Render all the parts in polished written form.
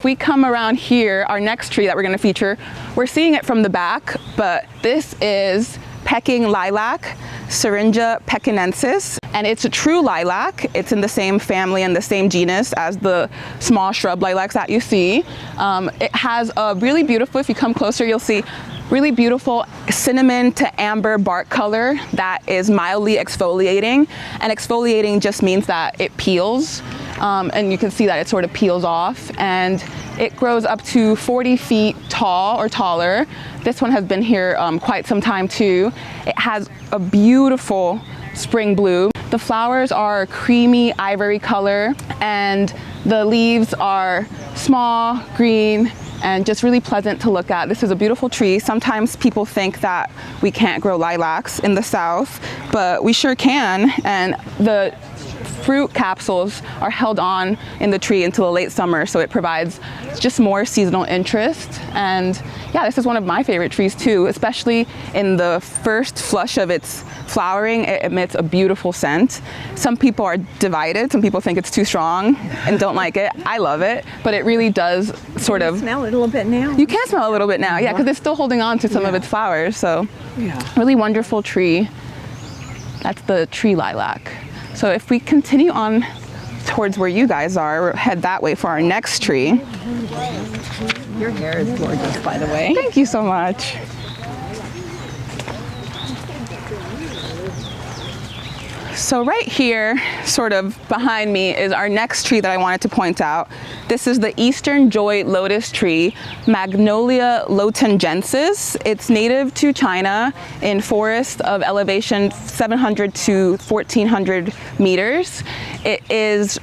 If we come around here, our next tree that we're going to feature, we're seeing it from the back, but this is Peking lilac, Syringa pekinensis, and it's a true lilac. It's in the same family and the same genus as the small shrub lilacs that you see. It has a really beautiful, if you come closer, you'll see really beautiful cinnamon to amber bark color that is mildly exfoliating. And exfoliating just means that it peels. And you can see that it sort of peels off, and it grows up to 40 feet tall or taller. This one has been here quite some time too. It has a beautiful spring bloom. The flowers are creamy ivory color, and the leaves are small, green, and just really pleasant to look at. This is a beautiful tree. Sometimes people think that we can't grow lilacs in the South, but we sure can, and the fruit capsules are held on in the tree until the late summer, so it provides just more seasonal interest. And yeah, this is one of my favorite trees too, especially in the first flush of its flowering. It emits a beautiful scent. Some people are divided. Some people think it's too strong and don't like it. I love it, but it really does sort of smell it a little bit now. You can smell a little bit now, yeah, because it's still holding on to some of its flowers. So really wonderful tree. That's the tree lilac. So if we continue on towards where you guys are, we'll head that way for our next tree. Your hair is gorgeous, by the way. Thank you so much. So right here, sort of behind me, is our next tree that I wanted to point out. This is the Eastern Joy Lotus tree, Magnolia lotungensis. It's native to China in forests of elevation 700 to 1400 meters. It is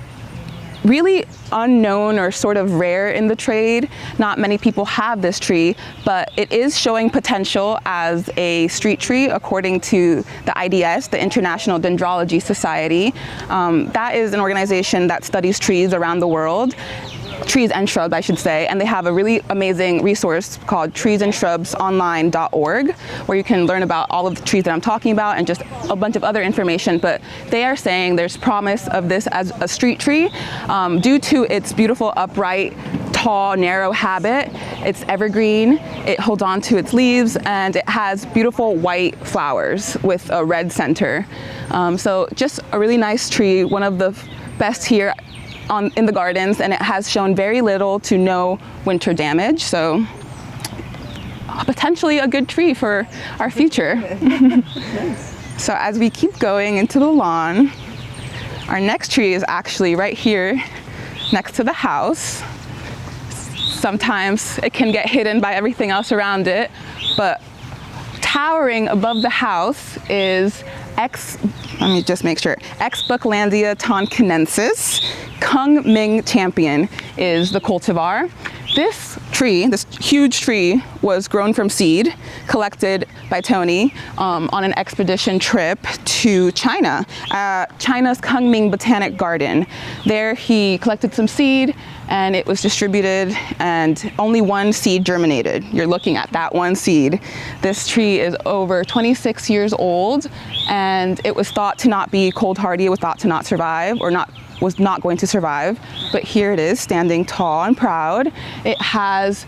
really unknown or sort of rare in the trade. Not many people have this tree, but it is showing potential as a street tree according to the IDS, the International Dendrology Society. That is an organization that studies trees around the world. Trees and shrubs, I should say, and they have a really amazing resource called treesandshrubsonline.org, where you can learn about all of the trees that I'm talking about and just a bunch of other information. But they are saying there's promise of this as a street tree due to its beautiful, upright, tall, narrow habit. It's evergreen, it holds on to its leaves, and it has beautiful white flowers with a red center. So just a really nice tree, one of the best here in the gardens, and it has shown very little to no winter damage, so potentially a good tree for our future. So as we keep going into the lawn, our next tree is actually right here next to the house. Sometimes it can get hidden by everything else around it, but towering above the house is let me just make sure, Exbucklandia tonkinensis. Kunming champion is the cultivar. This tree, this huge tree, was grown from seed, collected by Tony on an expedition trip to China, China's Kunming Botanic Garden. There he collected some seed and it was distributed, and only one seed germinated. You're looking at that one seed. This tree is over 26 years old, and it was thought to not be cold hardy. It was thought to not survive, or was not going to survive, but here it is, standing tall and proud. It has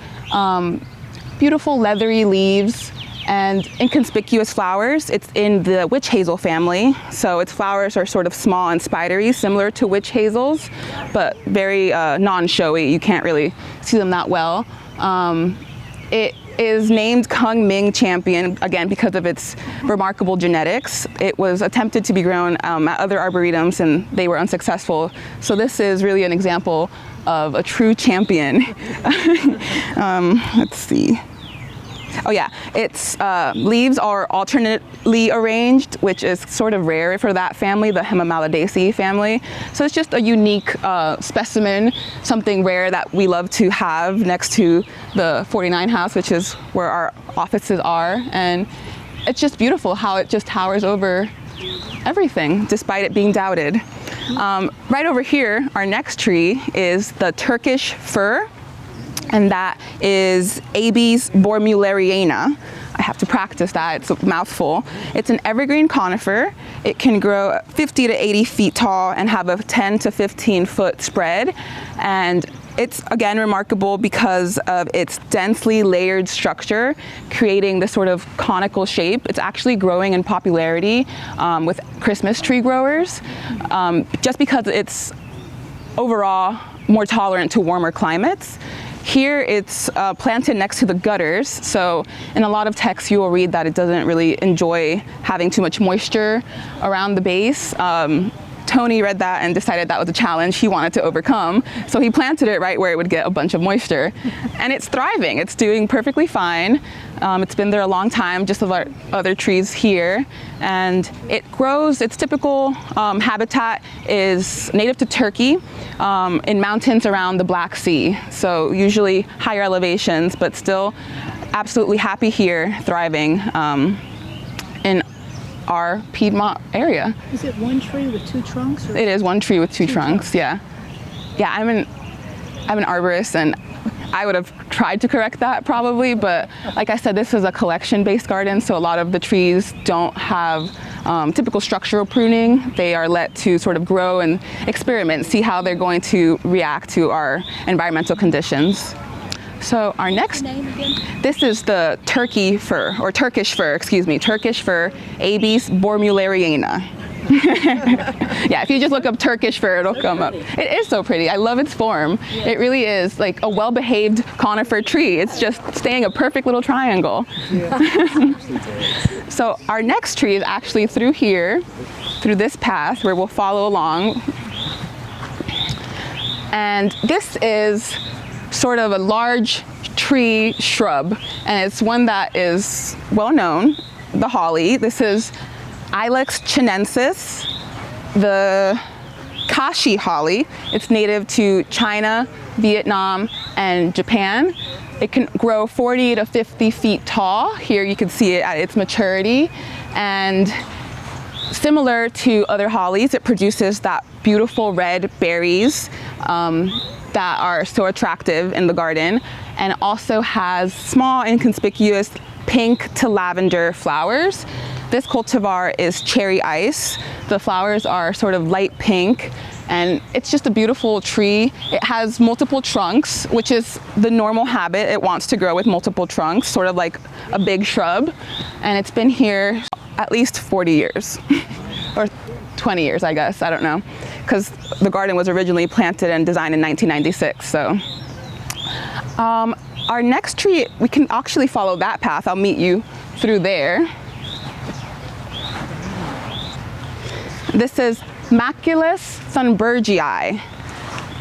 beautiful leathery leaves and inconspicuous flowers. It's in the witch hazel family, so its flowers are sort of small and spidery, similar to witch hazels, but very non-showy. You can't really see them that well. It is named Kunming champion, again, because of its remarkable genetics. It was attempted to be grown at other arboretums, and they were unsuccessful. So this is really an example of a true champion. Let's see. Oh yeah, its leaves are alternately arranged, which is sort of rare for that family, the Hemimalidaceae family. So it's just a unique specimen, something rare that we love to have next to the 49 house, which is where our offices are. And it's just beautiful how it just towers over everything, despite it being doubted. Right over here, our next tree is the Turkish fir, and that is Abies bornmuelleriana. I have to practice that, it's a mouthful. It's an evergreen conifer. It can grow 50 to 80 feet tall and have a 10 to 15 foot spread. And It's again remarkable because of its densely layered structure, creating this sort of conical shape. It's actually growing in popularity with Christmas tree growers, just because it's overall more tolerant to warmer climates. Here it's planted next to the gutters, so in a lot of texts you will read that it doesn't really enjoy having too much moisture around the base. Tony read that and decided that was a challenge he wanted to overcome, so he planted it right where it would get a bunch of moisture. And it's thriving, it's doing perfectly fine. It's been there a long time, just like other trees here. And it grows, its typical habitat is native to Turkey in mountains around the Black Sea. So usually higher elevations, but still absolutely happy here, thriving in our Piedmont area. Is it one tree with two trunks? Or it is one tree with two trunks, yeah. Yeah, I'm an arborist, and I would have tried to correct that probably, but like I said, this is a collection-based garden, so a lot of the trees don't have typical structural pruning. They are let to sort of grow and experiment, see how they're going to react to our environmental conditions. So our next, this is the Turkish fir, Turkish fir, Abies bornmuelleriana. Yeah, if you just look up Turkish fir, it'll come up. It is so pretty. I love its form. It really is like a well-behaved conifer tree. It's just staying a perfect little triangle. So our next tree is actually through here, through this path where we'll follow along. And this is sort of a large tree shrub, and it's one that is well known, the holly. This is Ilex chinensis, the kashi holly. It's native to China, Vietnam, and Japan. It can grow 40 to 50 feet tall. Here you can see it at its maturity, and similar to other hollies, it produces that beautiful red berries that are so attractive in the garden, and also has small inconspicuous pink to lavender flowers. This cultivar is cherry ice. The flowers are sort of light pink, and it's just a beautiful tree. It has multiple trunks, which is the normal habit. It wants to grow with multiple trunks, sort of like a big shrub, and it's been here at least 40 years or 20 years, I guess, I don't know, because the garden was originally planted and designed in 1996. So our next tree, we can actually follow that path. I'll meet you through there. This is Machilus thunbergii.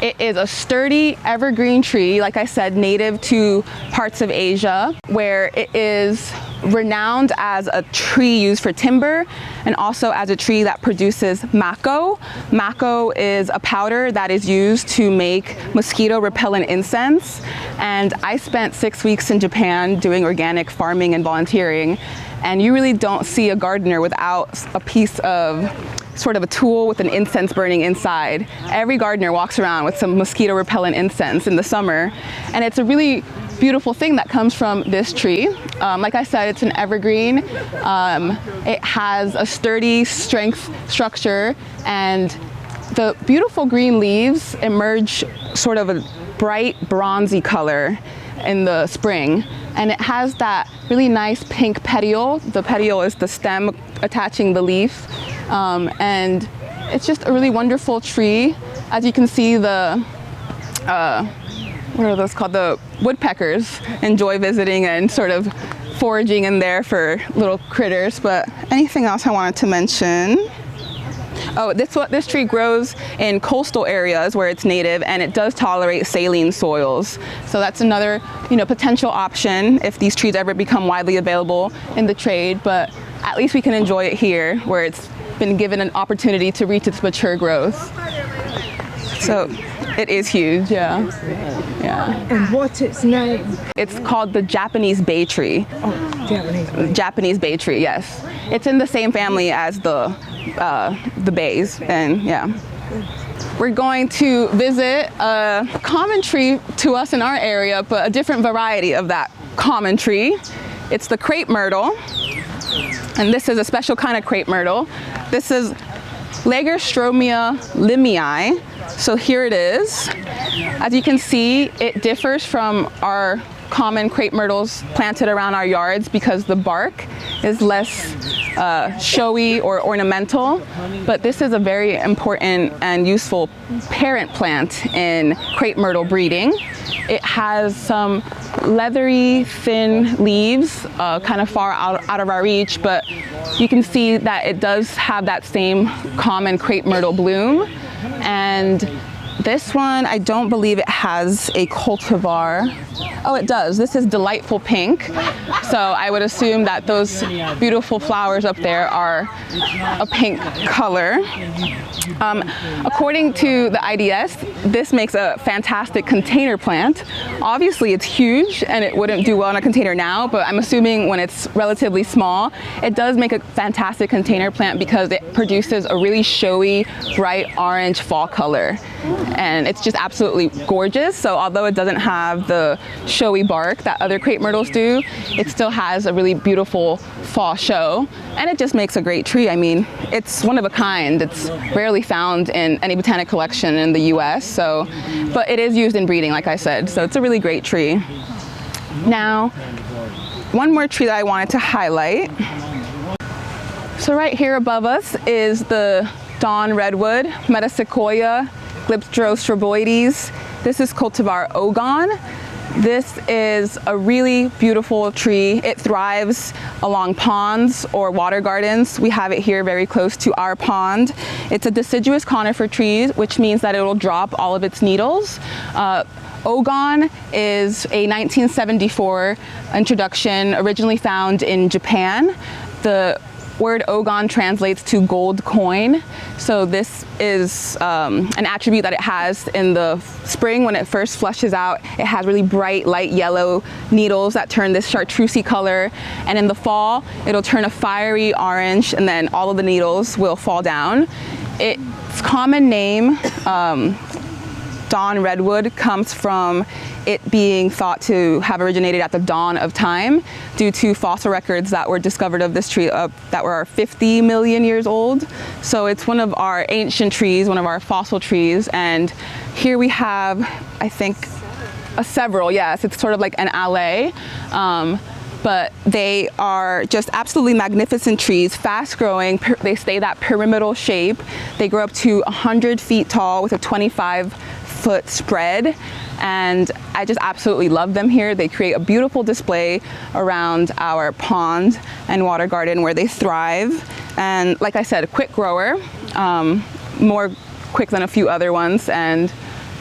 It is a sturdy evergreen tree, like I said, native to parts of Asia, where it is renowned as a tree used for timber and also as a tree that produces mako. Mako is a powder that is used to make mosquito repellent incense. And I spent 6 weeks in Japan doing organic farming and volunteering, and you really don't see a gardener without a piece of sort of a tool with an incense burning inside. Every gardener walks around with some mosquito repellent incense in the summer, and it's a really beautiful thing that comes from this tree. Like I said, it's an evergreen. It has a sturdy structure, and the beautiful green leaves emerge sort of a bright bronzy color in the spring, and it has that really nice pink petiole. The petiole is the stem attaching the leaf, and it's just a really wonderful tree. As you can see, the what are those called? The woodpeckers enjoy visiting and sort of foraging in there for little critters. But anything else I wanted to mention? Oh, this tree grows in coastal areas where it's native, and it does tolerate saline soils. So that's another, potential option if these trees ever become widely available in the trade. But at least we can enjoy it here, where it's been given an opportunity to reach its mature growth. So it is huge, yeah. Yeah. And what's its name? It's called the Japanese bay tree. Oh, Japanese bay. Japanese bay tree, yes. It's in the same family as the bays, and yeah. We're going to visit a common tree to us in our area, but a different variety of that common tree. It's the crepe myrtle, and this is a special kind of crepe myrtle. This is Lagerstroemia limii. So here it is. As you can see, it differs from our common crepe myrtles planted around our yards because the bark is less showy or ornamental, but this is a very important and useful parent plant in crepe myrtle breeding. It has some leathery, thin leaves, kind of far out of our reach, but you can see that it does have that same common crepe myrtle bloom. And this one, I don't believe it has a cultivar. Oh, it does. This is Delightful Pink. So I would assume that those beautiful flowers up there are a pink color. According to the IDS, this makes a fantastic container plant. Obviously, it's huge and it wouldn't do well in a container now, but I'm assuming when it's relatively small, it does make a fantastic container plant because it produces a really showy, bright orange fall color. And it's just absolutely gorgeous. So although it doesn't have the showy bark that other crepe myrtles do, it still has a really beautiful fall show, and it just makes a great tree. I mean, it's one of a kind. It's rarely found in any botanic collection in the US, but it is used in breeding, like I said, so it's a really great tree. Now, one more tree that I wanted to highlight. So right here above us is the dawn redwood, Metasequoia, glyptostroboides. This is cultivar Ogon. This is a really beautiful tree. It thrives along ponds or water gardens. We have it here very close to our pond. It's a deciduous conifer tree, which means that it will drop all of its needles. Ogon is a 1974 introduction, originally found in Japan. The word Ogon translates to gold coin. So this is an attribute that it has in the spring when it first flushes out. It has really bright light yellow needles that turn this chartreusey color. And in the fall, it'll turn a fiery orange, and then all of the needles will fall down. Its common name, dawn redwood, comes from it being thought to have originated at the dawn of time due to fossil records that were discovered of this tree that were 50 million years old. So it's one of our ancient trees, one of our fossil trees. And here we have, I think, several, yes, it's sort of like an alley. But they are just absolutely magnificent trees, fast growing. They stay that pyramidal shape. They grow up to 100 feet tall with a 25-foot spread. And I just absolutely love them here. They create a beautiful display around our pond and water garden where they thrive. And like I said, a quick grower, more quick than a few other ones, and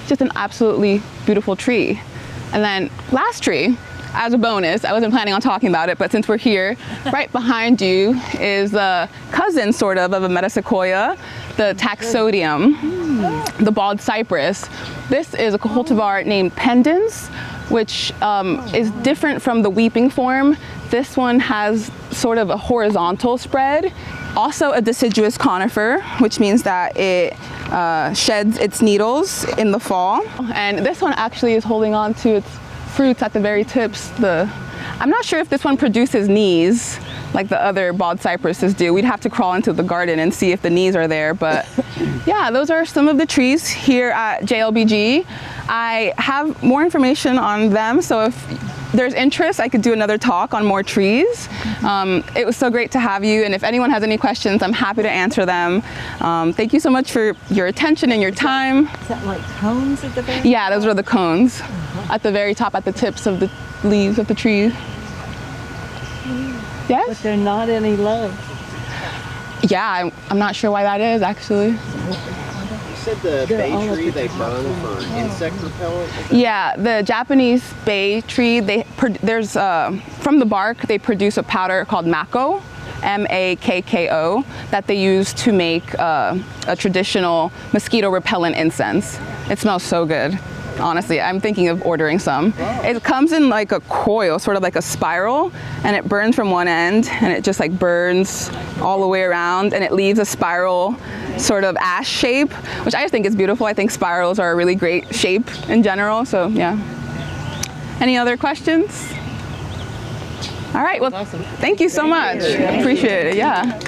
just an absolutely beautiful tree. And then last tree, as a bonus, I wasn't planning on talking about it, but since we're here, right behind you is a cousin sort of a Metasequoia, the Taxodium, the bald cypress. This is a cultivar named Pendens, which is different from the weeping form. This one has sort of a horizontal spread. Also a deciduous conifer, which means that it sheds its needles in the fall. And this one actually is holding on to its fruits at the very tips. I'm not sure if this one produces knees like the other bald cypresses do. We'd have to crawl into the garden and see if the knees are there, but yeah, those are some of the trees here at JLBG. I have more information on them, so if there's interest, I could do another talk on more trees. It was so great to have you, and if anyone has any questions, I'm happy to answer them. Thank you so much for your attention and your time. Is that like cones at the very Yeah, those are the cones at the very top, at the tips of the leaves of the trees. Yes? But they're not any love. Yeah, I'm not sure why that is, actually. You said the bay tree they burn for insect repellent? Yeah, the Japanese bay tree, there's from the bark, they produce a powder called mako, M-A-K-K-O, that they use to make a traditional mosquito repellent incense. It smells so good. Honestly, I'm thinking of ordering some. It comes in like a coil, sort of like a spiral, and it burns from one end, and it just like burns all the way around, and it leaves a spiral sort of ash shape, which I just think is beautiful. I think spirals are a really great shape in general, so yeah. Any other questions? All right, well, thank you so much. Appreciate it, yeah.